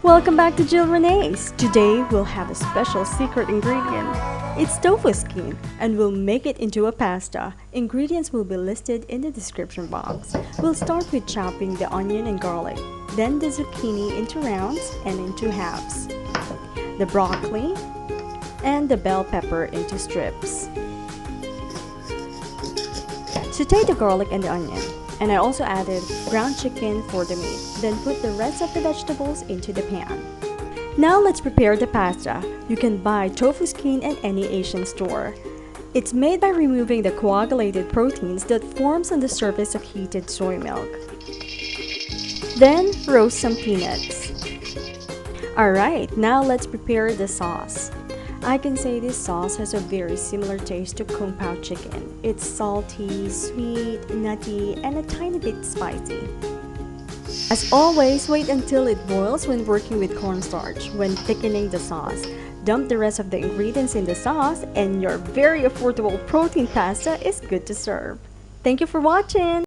Welcome back to Jill Renee's. Today we'll have a special secret ingredient. It's tofu skin and we'll make it into a pasta. Ingredients will be listed in the description box. We'll start with chopping the onion and garlic, then the zucchini into rounds and into halves, the broccoli and the bell pepper into strips. Saute the garlic and the onion. And I also added ground chicken for the meat. Then put the rest of the vegetables into the pan. Now let's prepare the pasta. You can buy tofu skin at any Asian store. It's made by removing the coagulated proteins that forms on the surface of heated soy milk. Then roast some peanuts. Alright, now let's prepare the sauce. I can say this sauce has a very similar taste to kung pao chicken. It's salty, sweet, nutty, and a tiny bit spicy. As always, wait until it boils when working with cornstarch. When thickening the sauce, dump the rest of the ingredients in the sauce and your very affordable protein pasta is good to serve. Thank you for watching!